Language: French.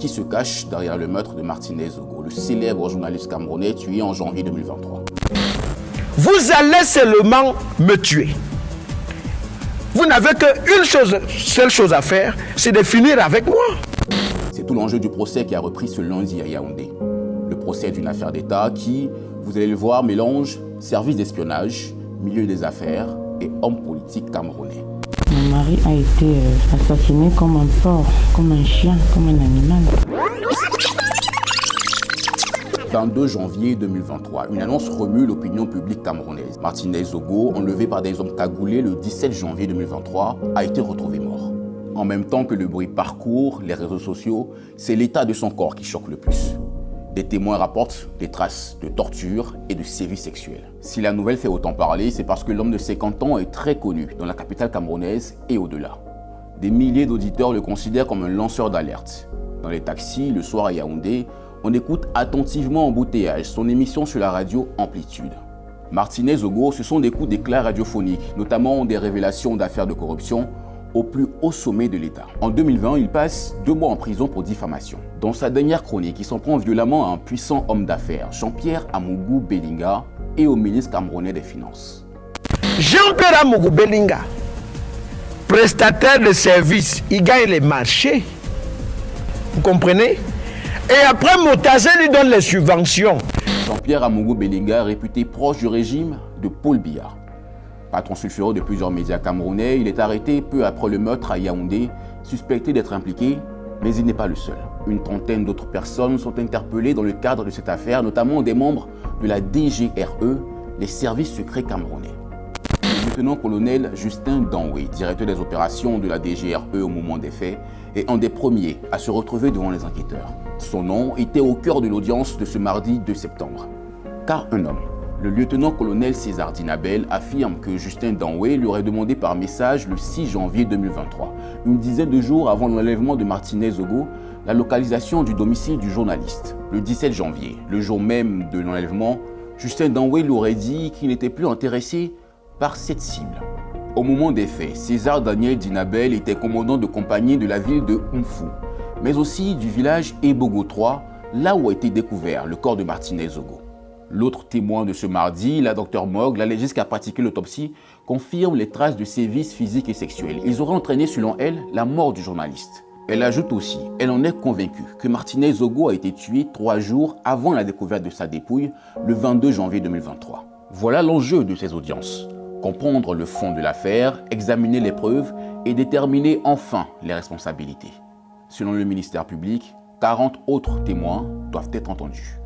qui se cache derrière le meurtre de Martinez Ogo, le célèbre journaliste camerounais tué en janvier 2023. Vous allez seulement me tuer. Vous n'avez qu'une seule chose à faire, c'est de finir avec moi. C'est tout l'enjeu du procès qui a repris ce lundi à Yaoundé. Le procès d'une affaire d'État qui, vous allez le voir, mélange services d'espionnage, milieu des affaires et hommes politiques camerounais. Mon mari a été assassiné comme un porc, comme un chien, comme un animal. 22 janvier 2023, une annonce remue l'opinion publique camerounaise. Martinez Ogo, enlevé par des hommes cagoulés le 17 janvier 2023, a été retrouvé mort. En même temps que le bruit parcourt les réseaux sociaux, c'est l'état de son corps qui choque le plus. Des témoins rapportent des traces de torture et de sévices sexuels. Si la nouvelle fait autant parler, c'est parce que l'homme de 50 ans est très connu dans la capitale camerounaise et au-delà. Des milliers d'auditeurs le considèrent comme un lanceur d'alerte. Dans les taxis, le soir à Yaoundé, on écoute attentivement en embouteillage son émission sur la radio Amplitude. Martinez Ogo, ce sont des coups d'éclat radiophoniques, notamment des révélations d'affaires de corruption au plus haut sommet de l'État. En 2020, il passe 2 mois en prison pour diffamation. Dans sa dernière chronique, il s'en prend violemment à un puissant homme d'affaires, Jean-Pierre Amougou Bellinga, et au ministre camerounais des Finances. Jean-Pierre Amougou Bellinga, prestataire de services, il gagne les marchés. Vous comprenez? Et après, Moutazé lui donne les subventions. Jean-Pierre Amougou Bellinga, réputé proche du régime de Paul Biya. Patron sulfureux de plusieurs médias camerounais, il est arrêté peu après le meurtre à Yaoundé, suspecté d'être impliqué, mais il n'est pas le seul. Une trentaine d'autres personnes sont interpellées dans le cadre de cette affaire, notamment des membres de la DGRE, les services secrets camerounais. Le lieutenant-colonel Justin Danwe, directeur des opérations de la DGRE au moment des faits, est un des premiers à se retrouver devant les enquêteurs. Son nom était au cœur de l'audience de ce mardi 2 septembre. Car un homme, le lieutenant-colonel César Dinabel, affirme que Justin Danwe lui aurait demandé par message le 6 janvier 2023, une dizaine de jours avant l'enlèvement de Martinez Ogo, la localisation du domicile du journaliste. Le 17 janvier, le jour même de l'enlèvement, Justin Danwe lui aurait dit qu'il n'était plus intéressé par cette cible. Au moment des faits, César Daniel Dinabel était commandant de compagnie de la ville de Umfu, mais aussi du village Ebogo 3, là où a été découvert le corps de Martinez Ogo. L'autre témoin de ce mardi, la Dr Mog, la légiste qui a pratiqué l'autopsie, confirme les traces de sévices physiques et sexuels. Ils auraient entraîné, selon elle, la mort du journaliste. Elle ajoute aussi, elle en est convaincue, que Martinez Ogo a été tué 3 jours avant la découverte de sa dépouille, le 22 janvier 2023. Voilà l'enjeu de ces audiences. Comprendre le fond de l'affaire, examiner les preuves et déterminer enfin les responsabilités. Selon le ministère public, 40 autres témoins doivent être entendus.